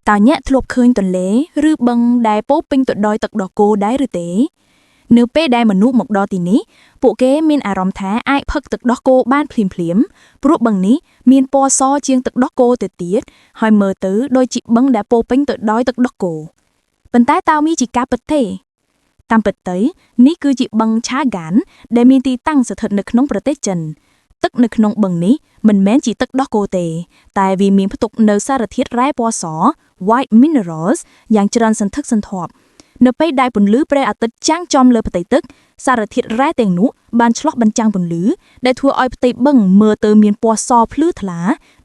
តើអ្នកធ្លាប់ឃើញទន្លេឬបឹងដែលពោពេញទៅដោយទឹកដោះគោដែរឬទេនៅពេលដែលមនុស្សមកដល់ទីនេះពួកគេមានអារម្មណ៍ថាអាចផឹកទឹកដោះគោបានភ្លាមៗព្រោះបឹងនេះមានពណ៌សជាងទឹកដោះគោទៅទៀតហើយមើលទៅដូចជាបឹងដែលពោពេញទៅដោយទឹកដោះគោប៉ុន្តែតើមានជាការពិតទេតាមពិតទៅនេះគឺជាបឹងឆាហ្គានដែលមានទីតាំងស្ថិតនៅក្នុងប្រទេសចិនទឹកនៅក្នុងបឹងនេះមិនមែនជាទឹកដោះគោទេតែវាមានផ្ទុកនៅសារធាតុរ៉ែពណ៌ស white minerals យ៉ាងច្រើនសន្ធឹកសន្ធាប់នៅពេលដែលពន្លឺព្រះអាទិត្យចាំងចំលើផ្ទៃទឹកសារធាតុរ៉ែទាំងនោះបានឆ្លុះបញ្ចាំងពន្លឺដែលធ្វើឲ្យផ្ទៃបឹងមើលទៅមានពណ៌សភ្លឺថ្លា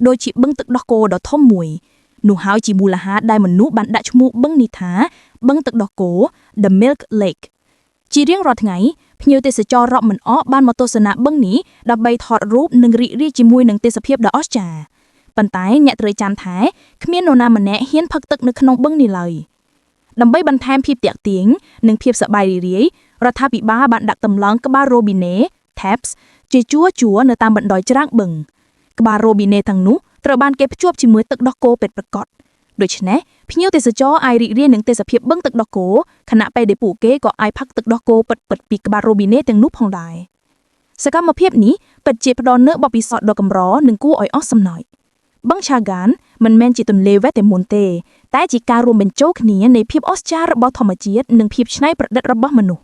ដូចជាបឹងទឹកដោះគោដ៏ធំមួយនោះហើយជាមូលហេតុដែលមនុស្សបានដាក់ឈ្មោះបឹងនេះថាបឹងទឹកដោះគោ The Milk Lake ជារៀងរាល់ថ្ងៃភ្ញៀវទេសចររាប់មិនអស់បានមកទស្សនាបឹងនេះដើម្បីថតរូបនិងរីករាយជាមួយនឹងទេសភាពដ៏អស្ចារ្យប៉ុន្តែអ្នកត្រូវចាំថាគ្មាននរណាម្នាក់ហ៊ានផឹកទឹកនៅក្នុងបឹងនេះឡើយដើម្បីបន្ថែមភាពទាក់ទាញនិងភាពសប្បាយរីករាយរដ្ឋាភិបាលបានដាក់តម្លងក្បាលរ៉ូប៊ីណេ taps ជាជួរនៅតាមបណ្ដោយច្រាំងបឹងក្បាលរ៉ូប៊ីណេទាំងនោះត្រូវបានគេភ្ជាប់ជាមួយទឹកដោះគោពិតប្រាកដដូច្នេះភ្ញៀវទេសចរអាចរីករាយនឹងទេសភាពបឹងទឹកដោះគោខណៈពេលដែលពួកគេក៏អាចផឹកទឹកដោះគោពិតពីក្បាលរ៉ូប៊ីណេទាំងនោះផងដែរសកម្មភាពនេះពិតជាផ្ដល់នូវបទពិសោធន៍ដ៏កម្រនិងគួរឲ្យអស់សំណើចបឹងឆាហ្គានមិនមែនជាទន្លេវ៉េទតែមុនទេតែជាការរួមបញ្ចូលគ្នានៃភាពអស្ចារ្យរបស់ធម្មជាតិនិងភាពច្នៃប្រឌិតរបស់មនុស្ស